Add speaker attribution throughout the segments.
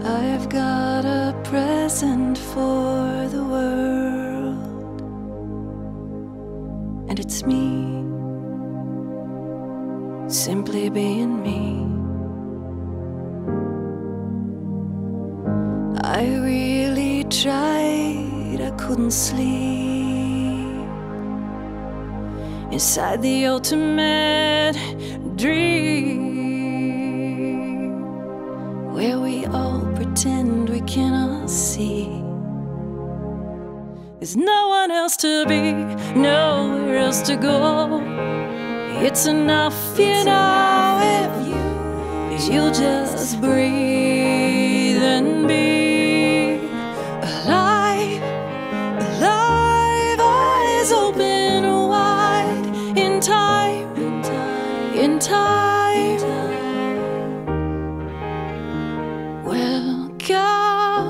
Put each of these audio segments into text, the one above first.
Speaker 1: I've got a present for the world, and it's me, simply being me. I really tried, I couldn't sleep inside the ultimate dream, where we all pretend we cannot see. There's no one else to be, nowhere else to go. It's enough, you know, if you'll just breathe and be alive, alive, eyes open wide, in time, in time. Welcome,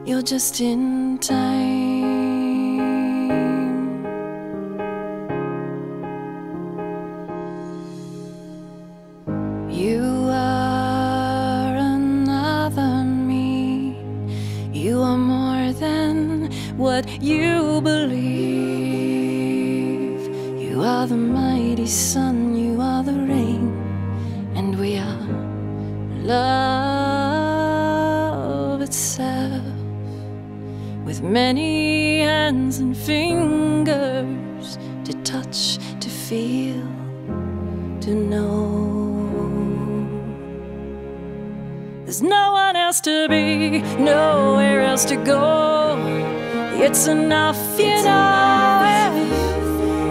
Speaker 1: you're just in time. You are another me. You are more than what you believe. You are the mighty sun, you are the rain, and we are love itself, with many hands and fingers to touch, to feel, to know. There's no one else to be, nowhere else to go. It's enough, you know,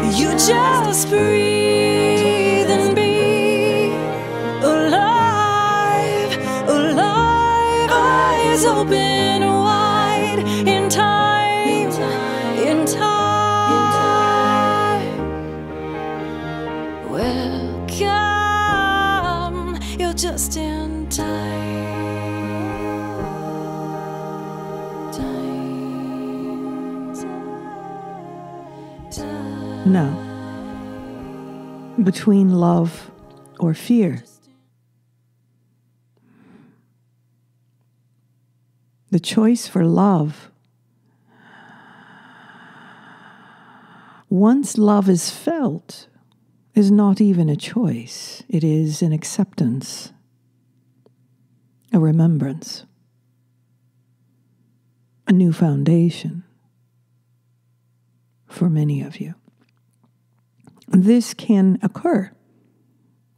Speaker 1: if you just breathe and be alive, alive, eyes open wide, in time, in time. Welcome, you're just in time.
Speaker 2: Now, between love or fear, the choice for love, once love is felt, is not even a choice. It is an acceptance, a remembrance, a new foundation for many of you. This can occur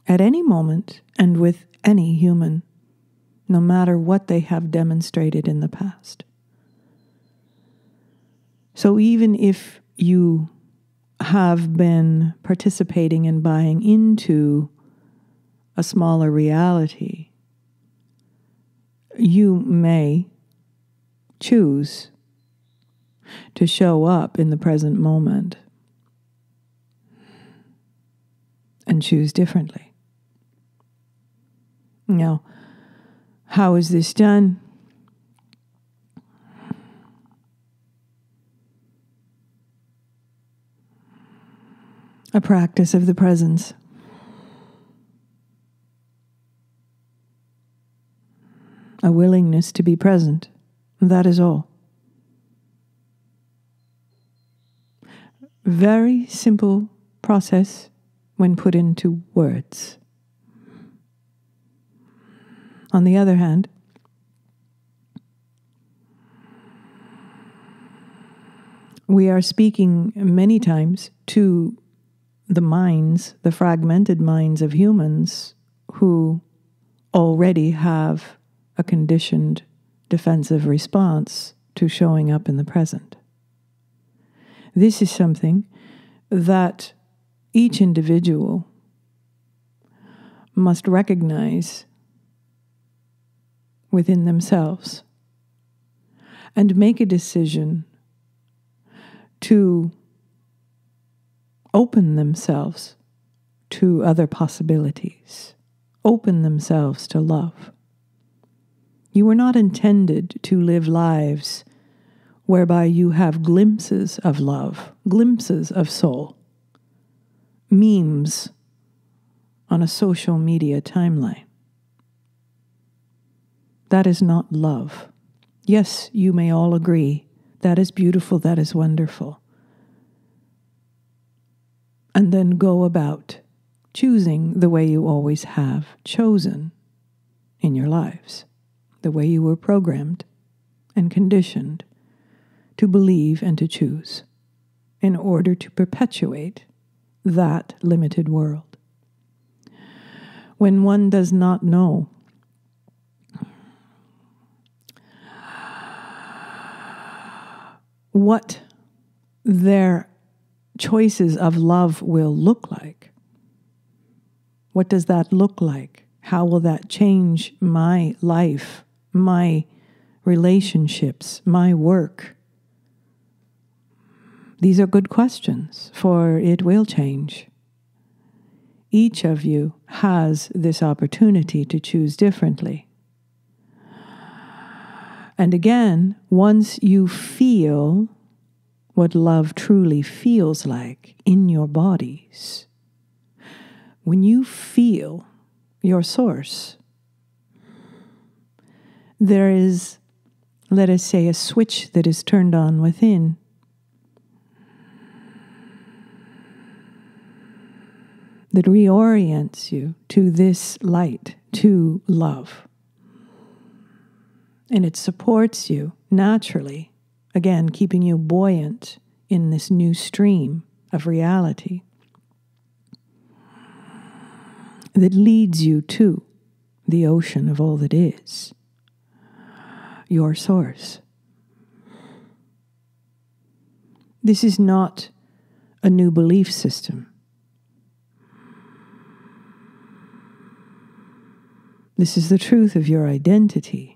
Speaker 2: at any moment and with any human, no matter what they have demonstrated in the past. So even if you have been participating and buying into a smaller reality, you may choose to show up in the present moment and choose differently. Now, how is this done? A practice of the presence. A willingness to be present. That is all. Very simple process when put into words. On the other hand, we are speaking many times to the minds, the fragmented minds of humans who already have a conditioned defensive response to showing up in the present. This is something that each individual must recognize within themselves and make a decision to open themselves to other possibilities, open themselves to love. You were not intended to live lives whereby you have glimpses of love, glimpses of soul, memes on a social media timeline. That is not love. Yes, you may all agree. That is beautiful. That is wonderful. And then go about choosing the way you always have chosen in your lives, the way you were programmed and conditioned to believe and to choose in order to perpetuate that limited world. When one does not know what their choices of love will look like, what does that look like? How will that change my life, my relationships, my work? These are good questions, for it will change. Each of you has this opportunity to choose differently. And again, once you feel what love truly feels like in your bodies, when you feel your source, there is, let us say, a switch that is turned on within. That reorients you to this light, to love. And it supports you naturally, again, keeping you buoyant in this new stream of reality that leads you to the ocean of all that is, your source. This is not a new belief system. This is the truth of your identity.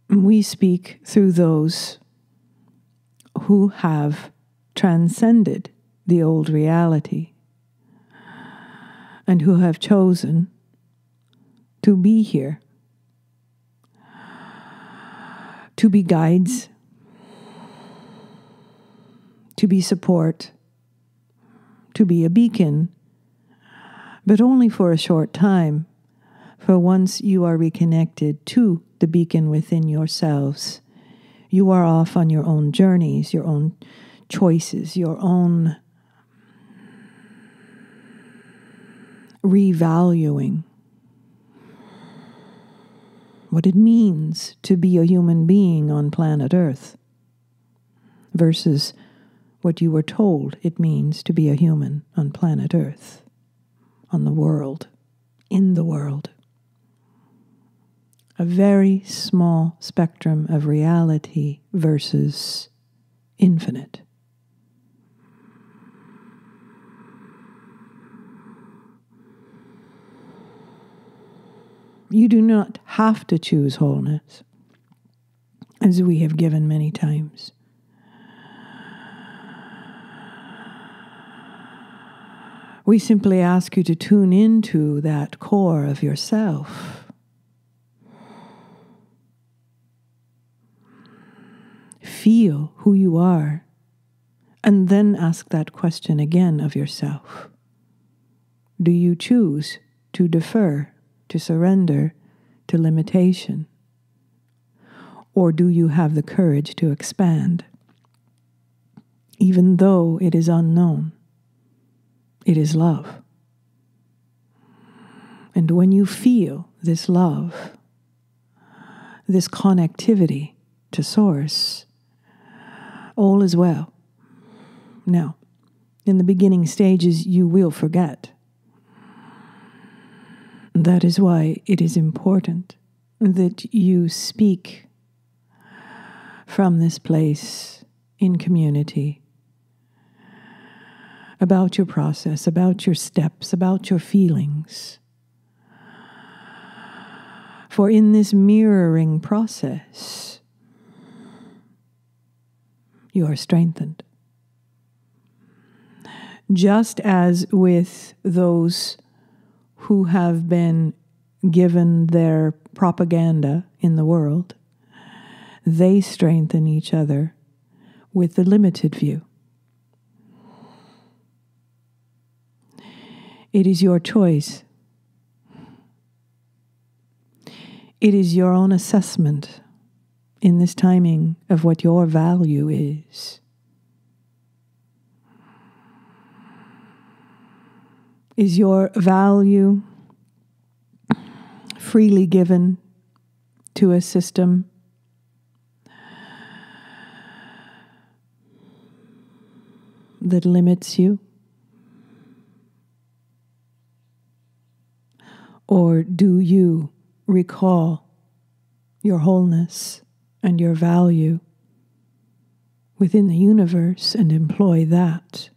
Speaker 2: We speak through those who have transcended the old reality and who have chosen to be here, to be guides, to be support, to be a beacon, but only for a short time. For once you are reconnected to the beacon within yourselves, you are off on your own journeys, your own choices, your own revaluing what it means to be a human being on planet Earth versus what you were told it means to be a human on planet Earth, on the world, in the world. A very small spectrum of reality versus infinite. You do not have to choose wholeness, as we have given many times. We simply ask you to tune into that core of yourself. Feel who you are, and then ask that question again of yourself. Do you choose to defer, to surrender to limitation? Or do you have the courage to expand? Even though it is unknown, it is love. And when you feel this love, this connectivity to Source, all is well. Now, in the beginning stages, you will forget. That is why it is important that you speak from this place in community about your process, about your steps, about your feelings. For in this mirroring process, you are strengthened. Just as with those who have been given their propaganda in the world, they strengthen each other with the limited view. It is your choice. It is your own assessment in this timing of what your value is. Is your value freely given to a system that limits you? Or do you recall your wholeness and your value within the universe and employ that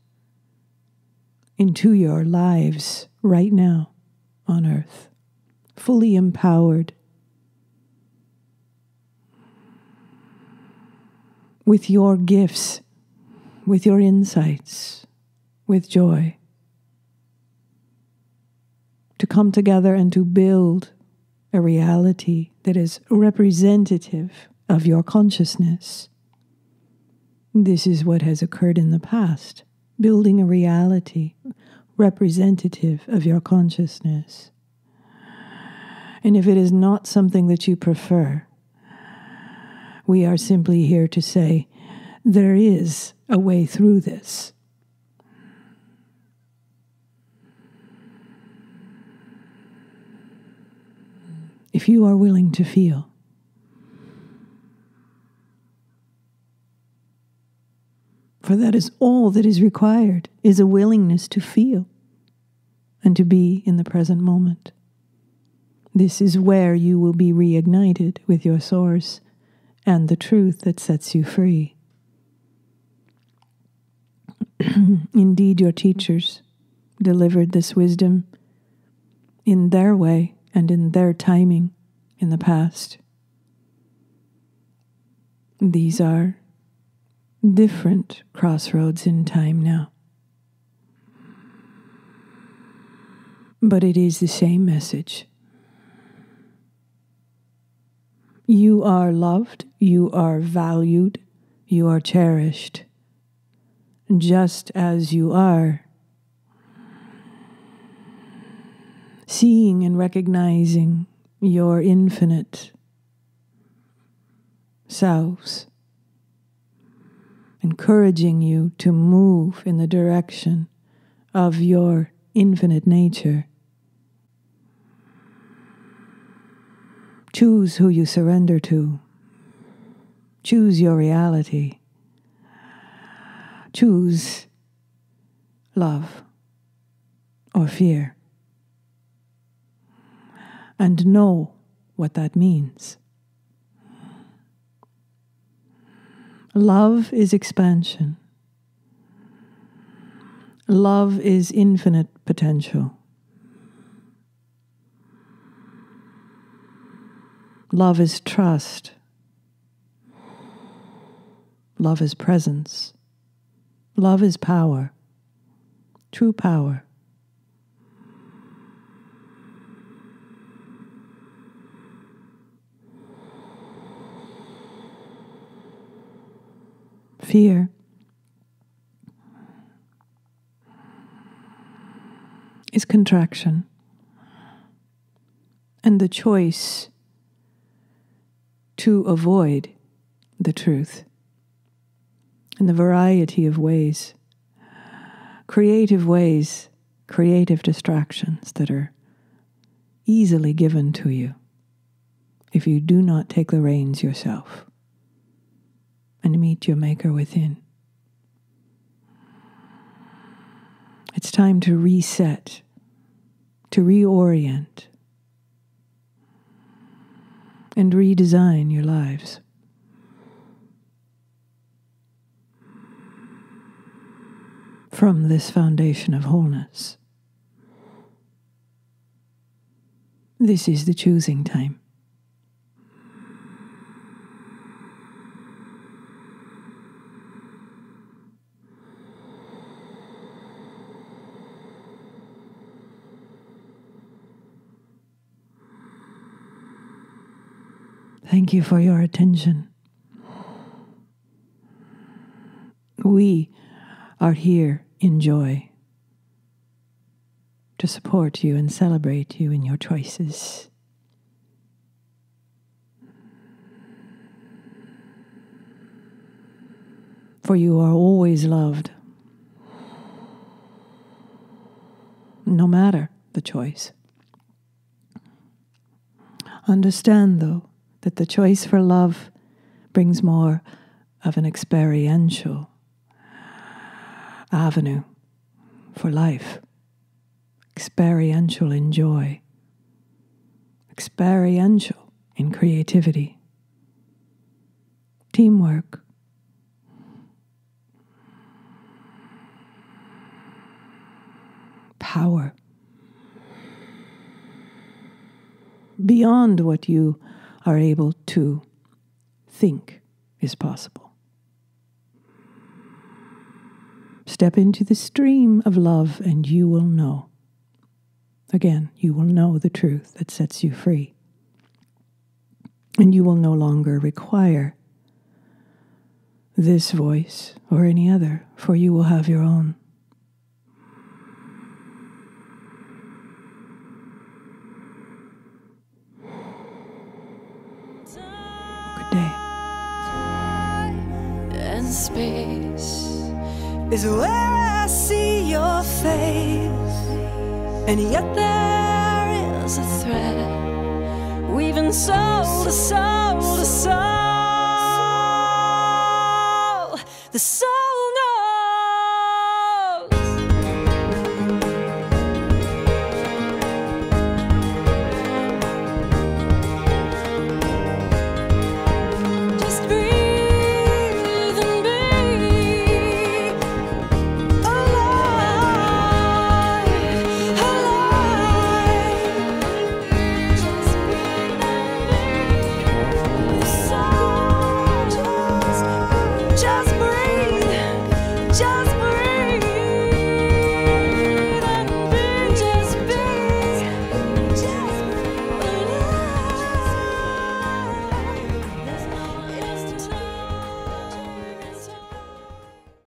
Speaker 2: into your lives right now on earth, fully empowered with your gifts, with your insights, with joy, to come together and to build a reality that is representative of your consciousness. This is what has occurred in the past, building a reality representative of your consciousness. And if it is not something that you prefer, we are simply here to say, there is a way through this. If you are willing to feel. For that is all that is required, is a willingness to feel and to be in the present moment. This is where you will be reignited with your source and the truth that sets you free. Indeed, your teachers delivered this wisdom in their way and in their timing in the past. These are different crossroads in time now. But it is the same message. You are loved, you are valued, you are cherished, just as you are. Seeing and recognizing your infinite selves, encouraging you to move in the direction of your infinite nature. Choose who you surrender to. Choose your reality. Choose love or fear. And know what that means. Love is expansion. Love is infinite potential. Love is trust. Love is presence. Love is power. True power. Fear is contraction, and the choice to avoid the truth in the variety of ways, creative distractions that are easily given to you if you do not take the reins yourself and meet your maker within. It's time to reset, to reorient, and redesign your lives. From this foundation of wholeness. This is the choosing time. Thank you for your attention. We are here in joy to support you and celebrate you in your choices. For you are always loved, no matter the choice. Understand, though, that the choice for love brings more of an experiential avenue for life. Experiential in joy. Experiential in creativity. Teamwork. Power. Beyond what you are able to think is possible. Step into the stream of love and you will know. Again, you will know the truth that sets you free. And you will no longer require this voice or any other, for you will have your own. Good day.
Speaker 1: And space is where I see your face, and yet there is a thread weaving soul to soul to soul. The soul